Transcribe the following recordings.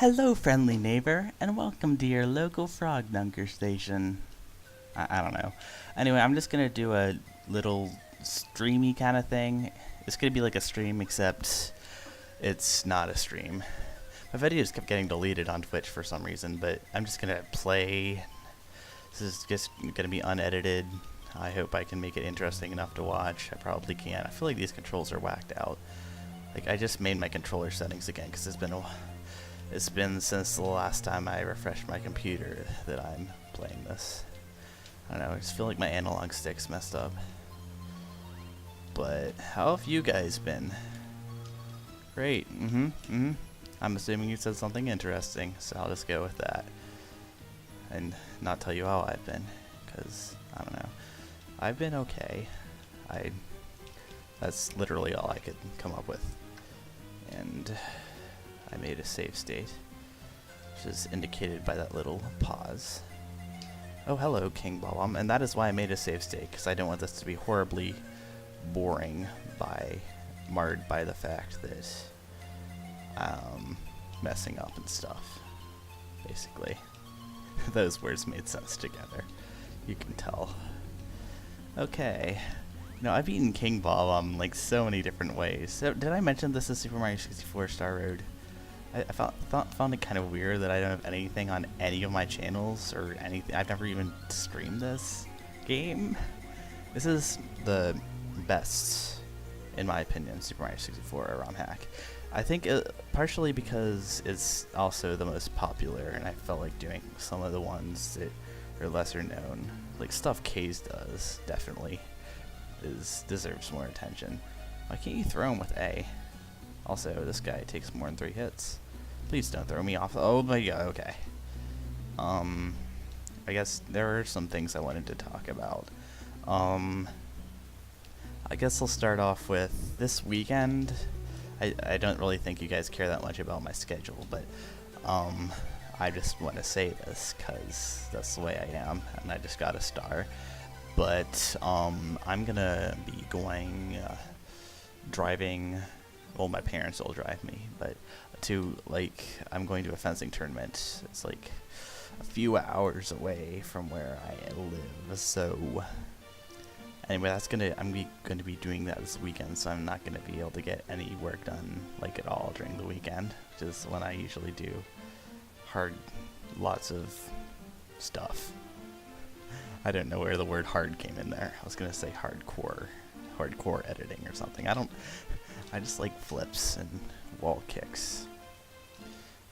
Hello, friendly neighbor, and welcome to your local frog dunker station. I don't know. Anyway, I'm just gonna do a little streamy kind of thing. It's gonna be like a stream, except it's not a stream. My videos kept getting deleted on Twitch for some reason, but I'm just gonna play. This is just gonna be unedited. I hope I can make it interesting enough to watch. I probably can. I feel like these controls are whacked out. Like, I just made my controller settings again because it's been since the last time I refreshed my computer that I'm playing this. I don't know, I just feel like my analog stick's messed up. But how have you guys been? Great. I'm assuming you said something interesting, so I'll just go with that. And not tell you how I've been, because, I don't know. I've been okay. That's literally all I could come up with. And I made a save state, which is indicated by that little pause. Oh, hello, King Bob. And that is why I made a save state, because I don't want this to be horribly boring marred by the fact that messing up and stuff. Basically, those words made sense together. You can tell. Okay. I've eaten King Bob like so many different ways. So, did I mention this is Super Mario 64 Star Road? I found it kind of weird that I don't have anything on any of my channels or anything. I've never even streamed this game. This is the best, in my opinion, Super Mario 64 ROM hack. I think partially because it's also the most popular, and I felt like doing some of the ones that are lesser known. Like stuff K's does, definitely deserves more attention. Why can't you throw him with A? Also, this guy takes more than 3 hits. Please don't throw me off. Oh my god, okay. I guess there are some things I wanted to talk about. I guess I'll start off with this weekend. I don't really think you guys care that much about my schedule, but I just want to say this because that's the way I am, and I just got a star. But I'm gonna be going driving. Well, my parents will drive me, but I'm going to a fencing tournament. It's like a few hours away from where I live. So anyway, I'm going to be doing that this weekend. So I'm not going to be able to get any work done like at all during the weekend, which is when I usually do lots of stuff. I don't know where the word hard came in there. I was gonna say hardcore editing or something. I just like flips and wall kicks.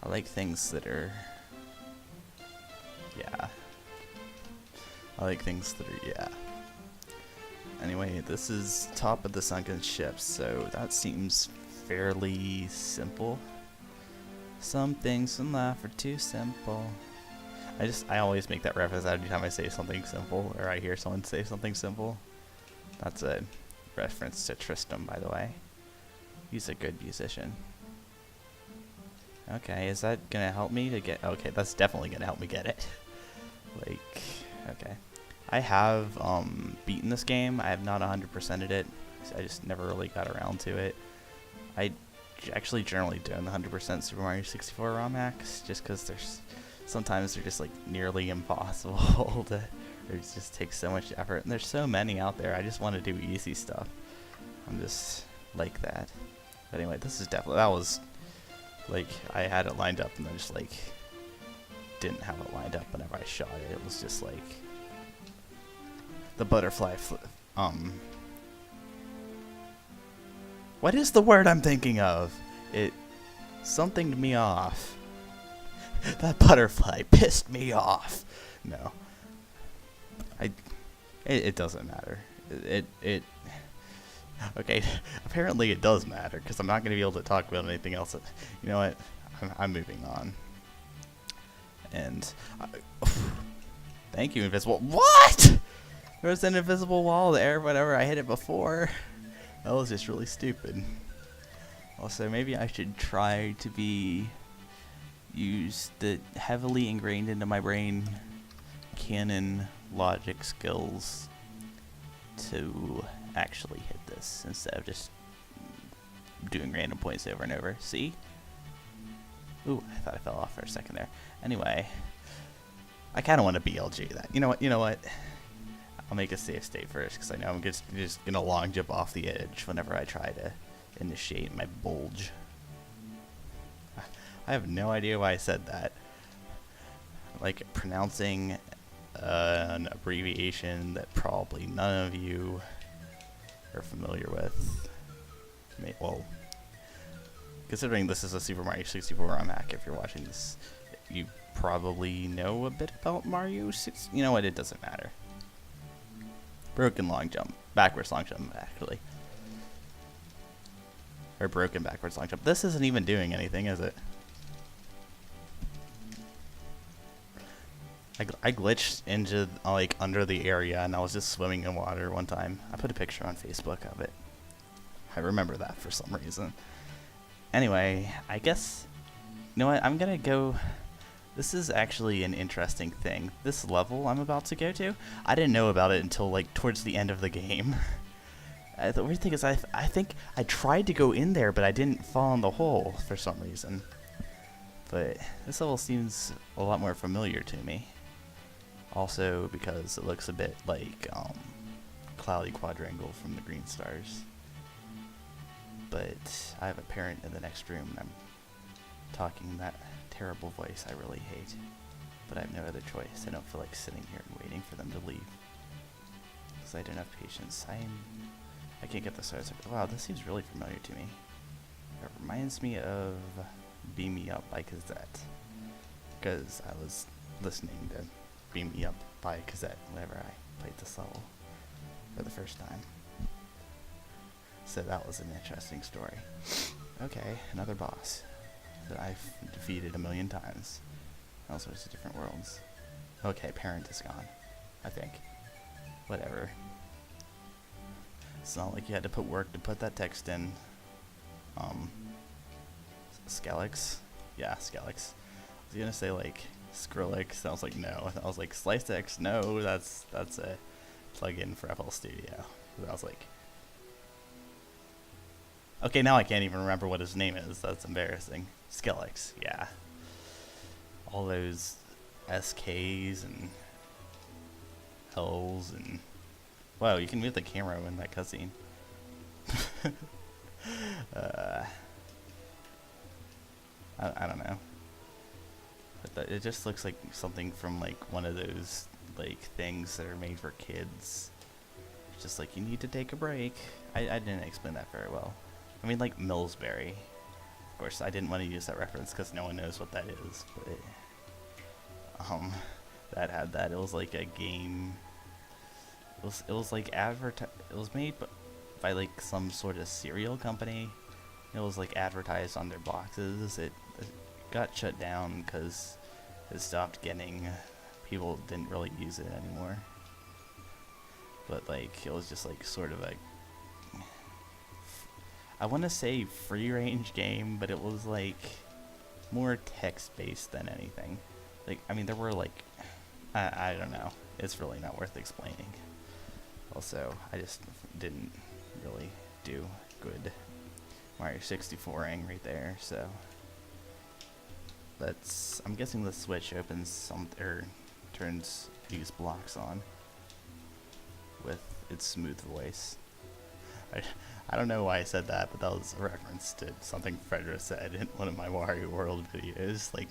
I like things that are, yeah. Anyway, this is top of the sunken ship, so that seems fairly simple. Some things in life are too simple. I always make that reference every time I say something simple, or I hear someone say something simple. That's a reference to Tristram, by the way. He's a good musician. Okay, is that gonna help me to get... Okay, that's definitely gonna help me get it. Okay. I have beaten this game. I have not 100%ed it. I just never really got around to it. I actually generally don't 100% Super Mario 64 ROM hacks, just because sometimes they're just like nearly impossible to. It just takes so much effort, and there's so many out there. I just want to do easy stuff. I'm just like that. But anyway, this is definitely, that was like, I had it lined up and then just like didn't have it lined up whenever I shot it. It was just like the butterfly what is the word I'm thinking of? It somethinged me off. That butterfly pissed me off. No. It doesn't matter. Okay, apparently it does matter, because I'm not going to be able to talk about anything else. You know what? I'm moving on. And thank you, invisible. What? There was an invisible wall there whenever I hit it before. That was just really stupid. Also, maybe I should try to use the heavily ingrained into my brain canon logic skills to actually hit this instead of just doing random points over and over. See? Ooh, I thought I fell off for a second there. Anyway, I kind of want to BLG that. You know what? You know what? I'll make a safe state first, because I know I'm just gonna long jump off the edge whenever I try to initiate my bulge. I have no idea why I said that. Like pronouncing an abbreviation that probably none of you are familiar with. Well, considering this is a Super Mario 64 ROM hack, if you're watching this, you probably know a bit about Mario 6. You know what? It doesn't matter. Broken long jump. Backwards long jump, actually. Or broken backwards long jump. This isn't even doing anything, is it? I glitched into, like, under the area, and I was just swimming in water one time. I put a picture on Facebook of it. I remember that for some reason. Anyway, I guess, you know what, I'm gonna go, this is actually an interesting thing. This level I'm about to go to, I didn't know about it until, like, towards the end of the game. The weird thing is, I think I tried to go in there, but I didn't fall in the hole for some reason. But this level seems a lot more familiar to me. Also because it looks a bit like Cloudy Quadrangle from the Green Stars. But I have a parent in the next room, and I'm talking that terrible voice I really hate. But I have no other choice. I don't feel like sitting here and waiting for them to leave, because I don't have patience. I can't get the stars. Wow, this seems really familiar to me. It reminds me of Beam Me Up by Cassette, because I was listening to Beam Me Up by Cassette whenever I played this level for the first time. So that was an interesting story. Okay, another boss that I've defeated a million times. All sorts of different worlds. Okay, parent is gone, I think. Whatever. It's not like you had to put work to put that text in. Skelix? Yeah, Skelix. I was gonna say like Skrillex. I was like, no. I was like, SliceX? No, that's a plugin for FL Studio. I was like, okay, now I can't even remember what his name is. That's embarrassing. Skelix, yeah. All those SKs and L's and... Wow, you can move the camera in that cutscene. I don't know. But it just looks like something from like one of those like things that are made for kids. It's just like, you need to take a break. I didn't explain that very well. I mean, like Millsberry. Of course, I didn't want to use that reference because no one knows what that is. But that had that. It was like a game. It was like it was made by like some sort of cereal company. It was like advertised on their boxes. It got shut down because it stopped getting, people didn't really use it anymore. But like, it was just like sort of a, I want to say free range game, but it was like more text based than anything. Like, I mean, there were like, I don't know. It's really not worth explaining. Also, I just didn't really do good Mario 64ing right there, so that's, I'm guessing the switch opens some, or turns these blocks on with its smooth voice. I don't know why I said that, but that was a reference to something Fredra said in one of my Wario World videos. Like,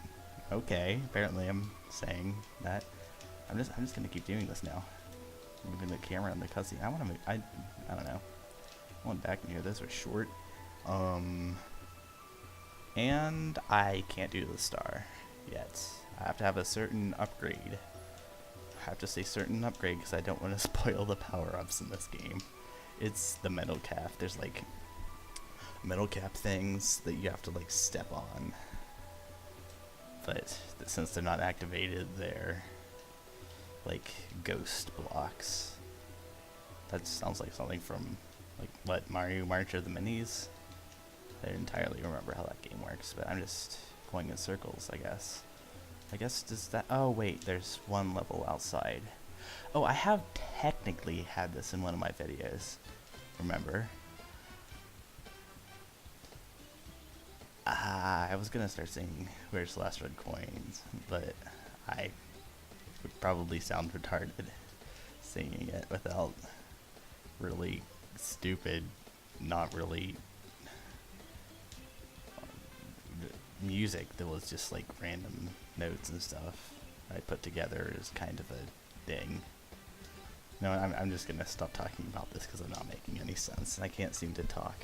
okay, apparently I'm saying that. I'm just gonna keep doing this now. Moving the camera in the cutscene. I wanna move, I don't know. I want back near this was short. And I can't do the star yet. I have to have a certain upgrade. I have to say certain upgrade because I don't want to spoil the power-ups in this game. It's the metal cap. There's like metal cap things that you have to like step on. But since they're not activated, they're like ghost blocks. That sounds like something from like what, Mario March of the Minis? I don't entirely remember how that game works, but I'm just going in circles, I guess. I guess does that, oh wait, there's one level outside. Oh, I have technically had this in one of my videos, remember? I was gonna start singing "Where's the Last Red Coins," but I would probably sound retarded singing it without really stupid, not really music that was just like random notes and stuff I put together as kind of a thing. No, I'm just gonna stop talking about this because I'm not making any sense and I can't seem to talk.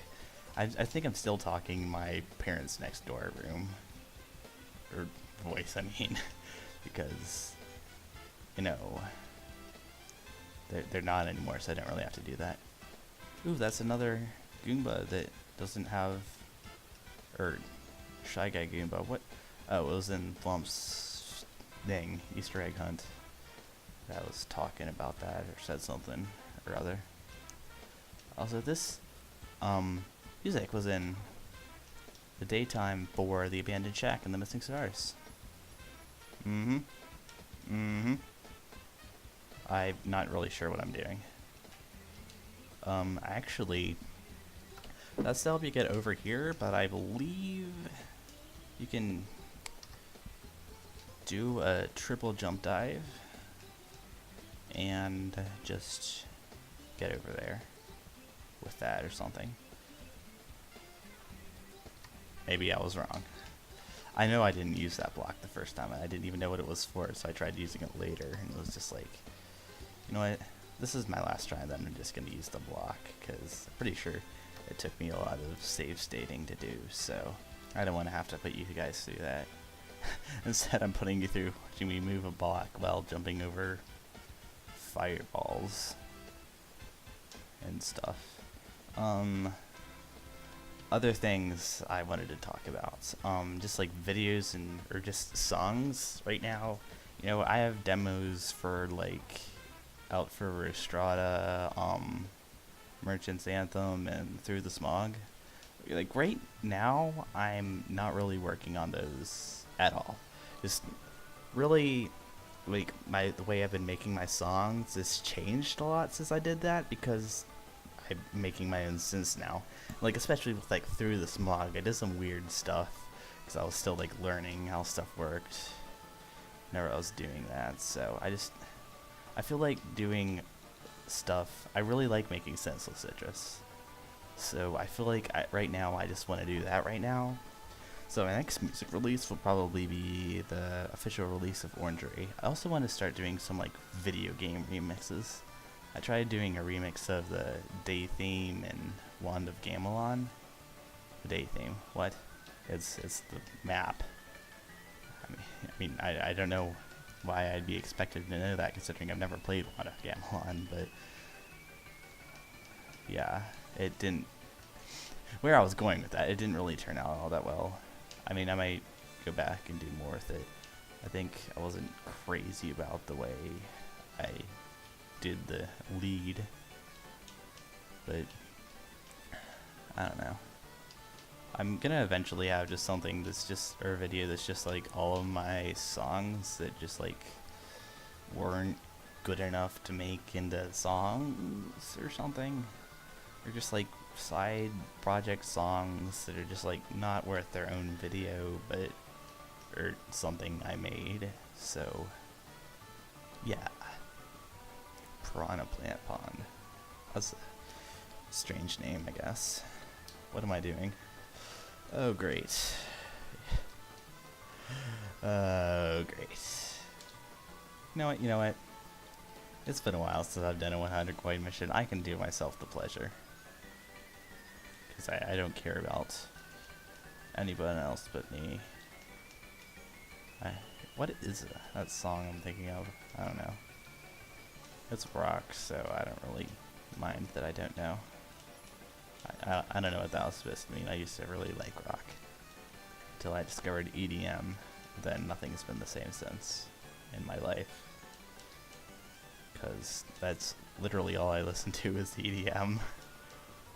I think I'm still talking in my parents' next door room. Or voice, I mean. Because, you know, they're not anymore, so I don't really have to do that. Ooh, that's another Goomba that doesn't have... Or, Shy Guy Goomba. What? Oh, it was in Flump's thing, Easter egg hunt. I was talking about that, or said something or other. Also, this, music was in the daytime for The Abandoned Shack and The Missing Stars. I'm not really sure what I'm doing. Actually, that's to help you get over here, but I believe you can do a triple jump dive and just get over there with that or something. Maybe I was wrong. I know I didn't use that block the first time. I didn't even know what it was for, so I tried using it later, and it was just like, you know what? This is my last try, then I'm just going to use the block, because I'm pretty sure it took me a lot of save stating to do, so I don't want to have to put you guys through that. Instead, I'm putting you through watching me move a block while jumping over fireballs and stuff. Other things I wanted to talk about, just like videos and or just songs right now. You know, I have demos for like Out for Estrada, Merchant's Anthem, and Through the Smog. Like right now, I'm not really working on those at all. Just really, like the way I've been making my songs has changed a lot since I did that because I'm making my own synths now. Like especially with like Through the Smog, I did some weird stuff because I was still like learning how stuff worked. Whenever I was doing that, so I feel like doing stuff. I really like making senseless citrus. So I feel like right now I just want to do that right now. So my next music release will probably be the official release of Orangery. I also want to start doing some like video game remixes. I tried doing a remix of the Day Theme and Wand of Gamelon. The Day Theme, what? It's the map. I don't know why I'd be expected to know that considering I've never played Wand of Gamelon, but yeah, it didn't. Where I was going with that, it didn't really turn out all that well. I mean, I might go back and do more with it. I think I wasn't crazy about the way I did the lead, but I don't know. I'm gonna eventually have just something that's just, or a video that's just like all of my songs that just like weren't good enough to make into songs or something, or just like side project songs that are just like not worth their own video, but or something I made. So yeah, Piranha Plant Pond. That's a strange name, I guess. What am I doing? Oh great. Oh great. You know what? It's been a while since I've done a 100 coin mission. I can do myself the pleasure. Because I don't care about anyone else but me. What is that song I'm thinking of? I don't know. It's rock, so I don't really mind that I don't know. I don't know what that was supposed to mean. I used to really like rock. Until I discovered EDM. Then nothing has been the same since in my life. Because that's literally all I listen to is EDM.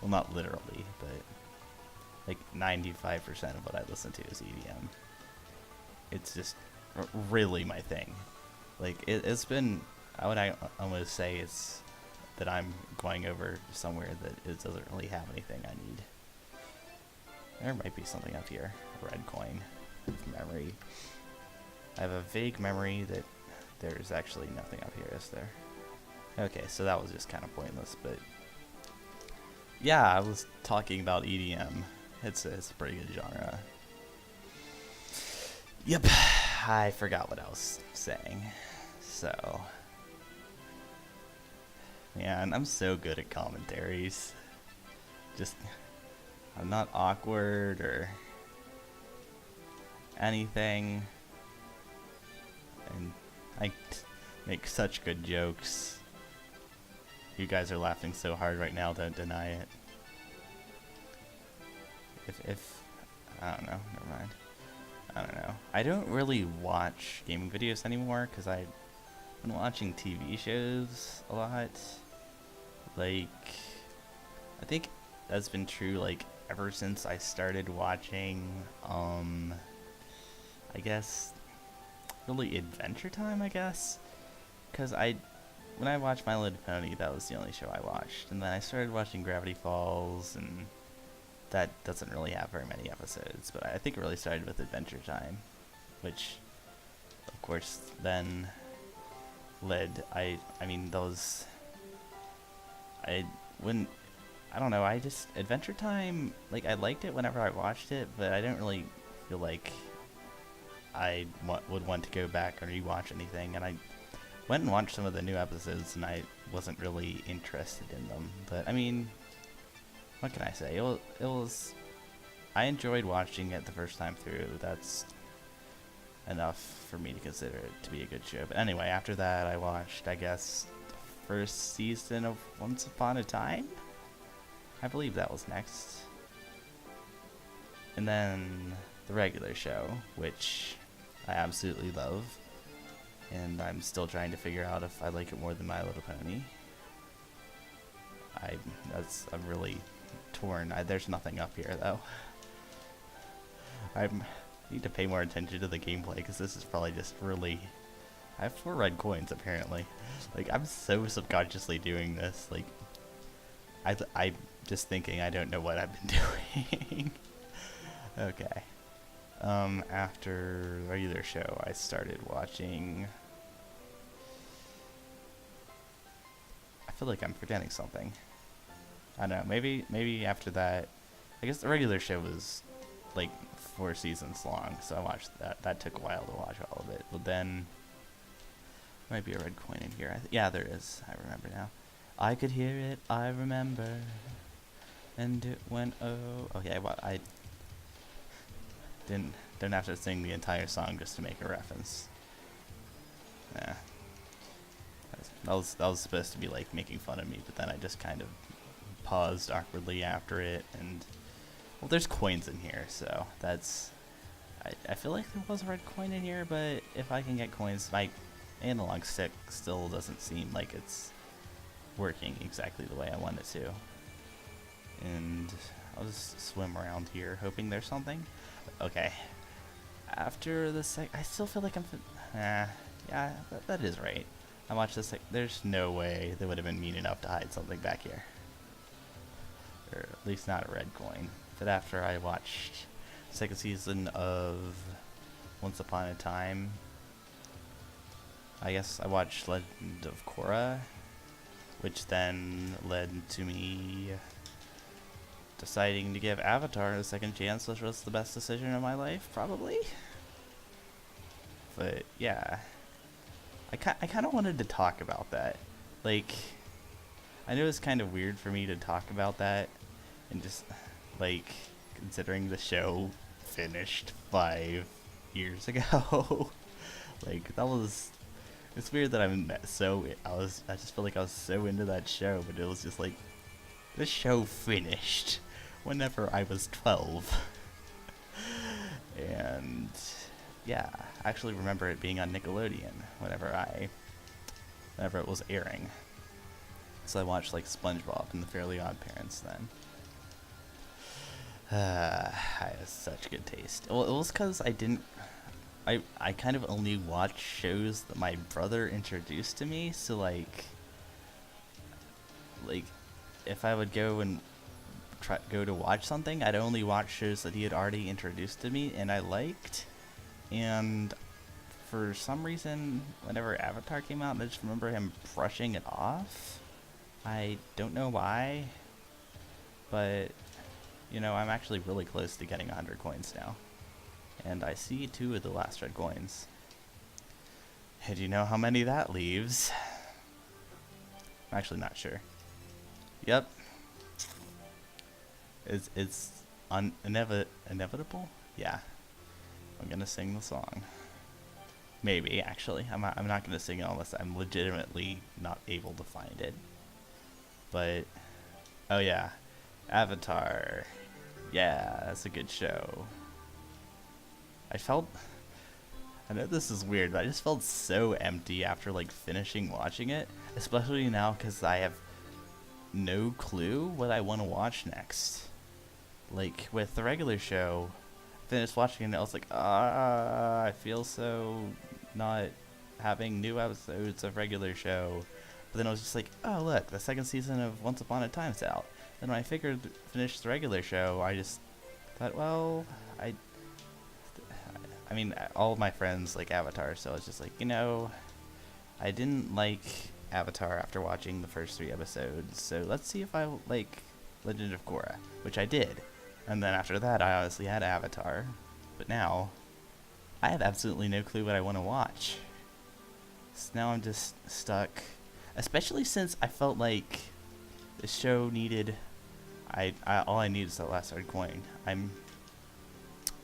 Well, not literally, but like 95% of what I listen to is EDM. It's just really my thing. Like it's been, I would almost say it's that I'm going over somewhere that it doesn't really have anything I need. There might be something up here. A red coin. Memory. I have a vague memory that there's actually nothing up here, is there? Okay, so that was just kind of pointless, but yeah, I was talking about EDM. It's a pretty good genre. Yep, I forgot what I was saying. So, man, I'm so good at commentaries. Just, I'm not awkward or anything, and I make such good jokes. You guys are laughing so hard right now, don't deny it. If I don't know, never mind. I don't know. I don't really watch gaming videos anymore because I've been watching TV shows a lot. Like, I think that's been true like ever since I started watching I guess really Adventure Time, I guess, because when I watched My Little Pony, that was the only show I watched, and then I started watching Gravity Falls, and that doesn't really have very many episodes, but I think it really started with Adventure Time, which of course then led I don't know, Adventure Time, like, I liked it whenever I watched it, but I don't really feel like I would want to go back and rewatch anything, and I went and watched some of the new episodes, and I wasn't really interested in them. But I mean, what can I say? It was I enjoyed watching it the first time through. That's enough for me to consider it to be a good show. But anyway, after that, I watched, I guess, the first season of Once Upon a Time. I believe that was next. And then the regular show, which I absolutely love. And I'm still trying to figure out if I like it more than My Little Pony. I'm really torn. There's nothing up here, though. I need to pay more attention to the gameplay, because this is probably just really... I have 4 red coins, apparently. Like, I'm so subconsciously doing this. Like, I'm just thinking I don't know what I've been doing. Okay. After the regular show, I started watching... I feel like I'm forgetting something. I don't know, maybe after that... I guess the regular show was, like, 4 seasons long, so I watched that. That took a while to watch all of it. But then... might be a red coin in here. Yeah, there is. I remember now. I could hear it, I remember. And it went, oh... Okay, well, I... Didn't have to sing the entire song just to make a reference. Yeah. That was supposed to be like making fun of me, but then I just kind of paused awkwardly after it, and well, there's coins in here, so that's... I feel like there was a red coin in here, but if I can get coins, my analog stick still doesn't seem like it's working exactly the way I want it to. And I'll just swim around here, hoping there's something. Okay. After the I still feel like I'm... yeah, that is right. I watched this, there's no way they would have been mean enough to hide something back here. Or at least not a red coin. But after I watched the second season of Once Upon a Time, I guess I watched Legend of Korra, which then led to me deciding to give Avatar a second chance, which was the best decision of my life, probably. But yeah, I kind of wanted to talk about that. Like, I know it's kind of weird for me to talk about that, and just, like, considering the show finished 5 years ago. Like, that was... It's weird that I just feel like I was so into that show, but it was just like, the show finished whenever I was 12. And yeah, I actually remember it being on Nickelodeon whenever it was airing. So I watched like SpongeBob and the Fairly Odd Parents then. I had such good taste. Well, it was because I kind of only watched shows that my brother introduced to me, so like if I would go and go to watch something, I'd only watch shows that he had already introduced to me and I liked. And for some reason, whenever Avatar came out, I just remember him brushing it off. I don't know why, but you know, I'm actually really close to getting 100 coins now. And I see 2 of the last red coins. And do you know how many that leaves? I'm actually not sure. Yep. It's inevitable? Yeah. I'm gonna sing the song. Maybe, actually. I'm not gonna sing it unless I'm legitimately not able to find it. But, oh yeah. Avatar. Yeah, that's a good show. I know this is weird, but I just felt so empty after like finishing watching it. Especially now because I have no clue what I want to watch next. Like with the regular show, I finished watching it and I was like, I feel so not having new episodes of regular show. But then I was just like, oh look, the 2nd season of Once Upon a Time's out. Then when I finished the regular show, I just thought, well, I mean, all of my friends like Avatar, so I was just like, you know, I didn't like Avatar after watching the first 3 episodes, so let's see if I like Legend of Korra, which I did. And then after that, I honestly had Avatar, but now I have absolutely no clue what I want to watch. So now I'm just stuck, especially since I felt like the show needed, all I need is that last red coin.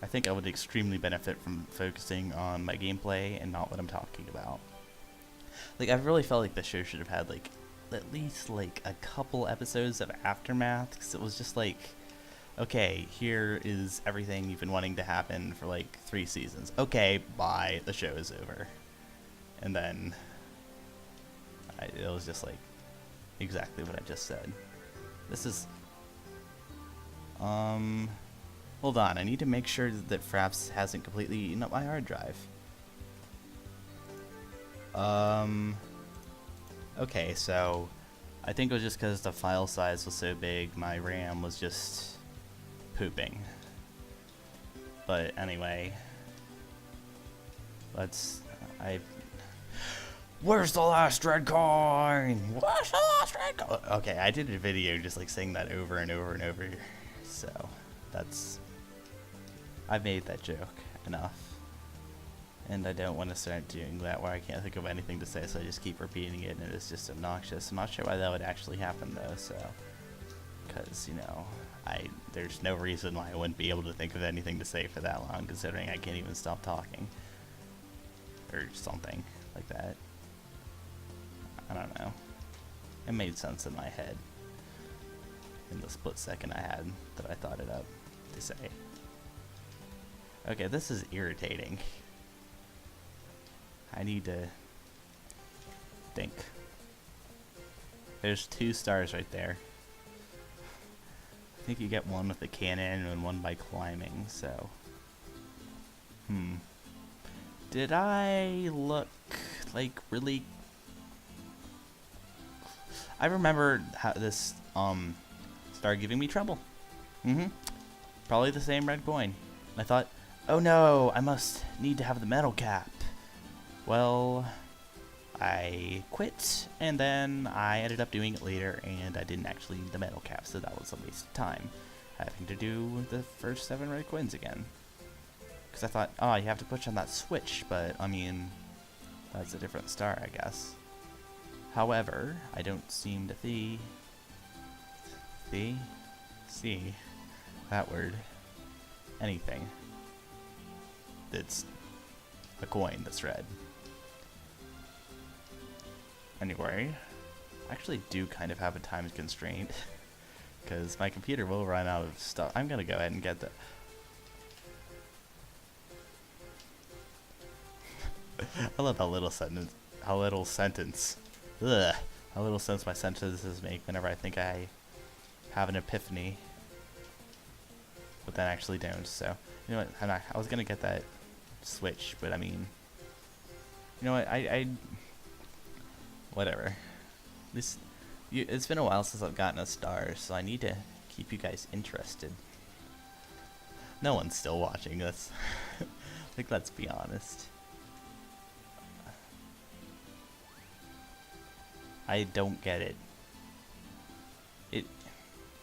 I think I would extremely benefit from focusing on my gameplay and not what I'm talking about. Like, I really felt like the show should have had, like, at least, like, a couple episodes of Aftermath, because it was just like, okay, here is everything you've been wanting to happen for, like, 3 seasons. Okay, bye, the show is over. And then, it was just, like, exactly what I just said. This is, hold on, I need to make sure that Fraps hasn't completely eaten up my hard drive. Okay, so I think it was just because the file size was so big, my RAM was just pooping. But anyway, where's the last red coin? Where's the last red coin? Okay, I did a video just like saying that over and over and over, so I've made that joke enough. And I don't want to start doing that where I can't think of anything to say, so I just keep repeating it, and it's just obnoxious. I'm not sure why that would actually happen, though, so... Because, you know, there's no reason why I wouldn't be able to think of anything to say for that long, considering I can't even stop talking. Or something like that. I don't know. It made sense in my head. In the split second I had that I thought it up to say. Okay, this is irritating. I need to think. There's 2 stars right there. I think you get one with the cannon and one by climbing, so... Did I look, like, really... I remember how this, started giving me trouble. Probably the same red coin. And I thought, oh no, I must need to have the metal cap. Well, I quit, and then I ended up doing it later, and I didn't actually need the metal cap, so that was a waste of time, having to do the first 7 red coins again. Because I thought, oh, you have to push on that switch, but, I mean, that's a different star, I guess. However, I don't seem to see that word, anything that's a coin that's red. Anyway, I actually do kind of have a time constraint because my computer will run out of stuff. I'm gonna go ahead and get the I love how little sentence my sentences make whenever I think I have an epiphany, but then actually don't. So you know what, I was gonna get that switch, but I mean, you know what, I whatever. It's been a while since I've gotten a star, so I need to keep you guys interested. No one's still watching this. Like, let's be honest. I don't get it.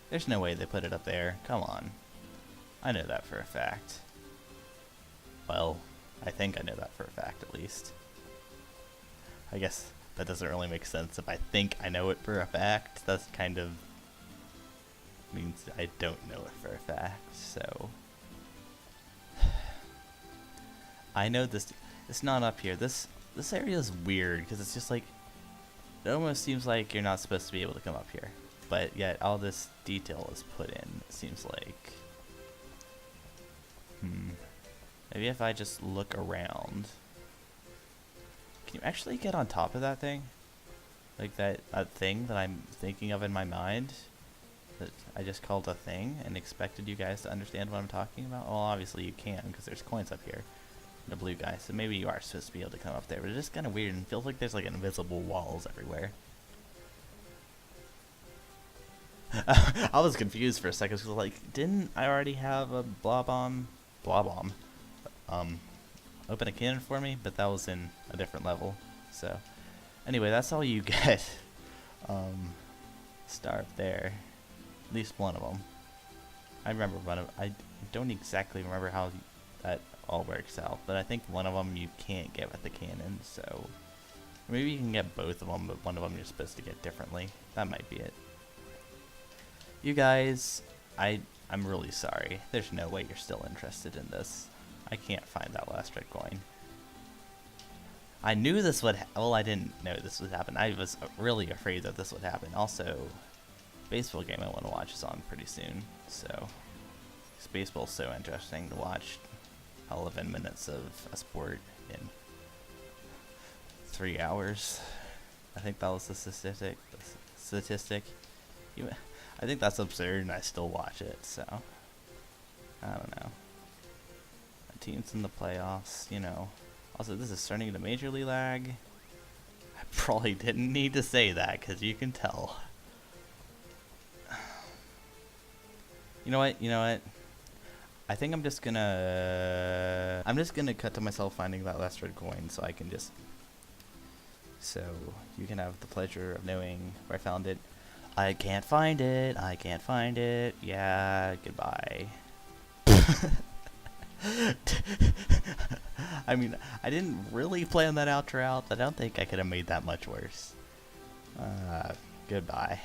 There's no way they put it up there. Come on. I know that for a fact. Well, I think I know that for a fact, at least. I guess that doesn't really make sense. If I think I know it for a fact, that's kind of means I don't know it for a fact, so... I know this... It's not up here. This area is weird, because it's just like... It almost seems like you're not supposed to be able to come up here. But yet, all this detail is put in, it seems like. Maybe if I just look around. Can you actually get on top of that thing? Like that thing that I'm thinking of in my mind? That I just called a thing and expected you guys to understand what I'm talking about? Well, obviously you can, because there's coins up here. The blue guy, so maybe you are supposed to be able to come up there, but it's just kind of weird and feels like there's like invisible walls everywhere. I was confused for a second, because like, didn't I already have a open a cannon for me? But that was in a different level. So anyway, that's all you get. Star up there, at least one of them. I remember one of. I don't exactly remember how that all works out, but I think one of them you can't get with the cannon. So maybe you can get both of them, but one of them you're supposed to get differently. That might be it. You guys, I'm really sorry. There's no way you're still interested in this. I can't find that last red coin. I knew this would well, I didn't know this would happen. I was really afraid that this would happen. Also, baseball game I want to watch is on pretty soon. So, this baseball's so interesting to watch. 11 minutes of a sport in 3 hours. I think that was the statistic. I think that's absurd, and I still watch it, so I don't know. My team's in the playoffs, you know. Also, this is starting to majorly lag. I probably didn't need to say that, because you can tell. You know what? I think I'm just gonna cut to myself finding that last red coin, so I can just... So, you can have the pleasure of knowing where I found it. I can't find it. Yeah, goodbye. I mean, I didn't really plan that outro out, but I don't think I could have made that much worse. Goodbye.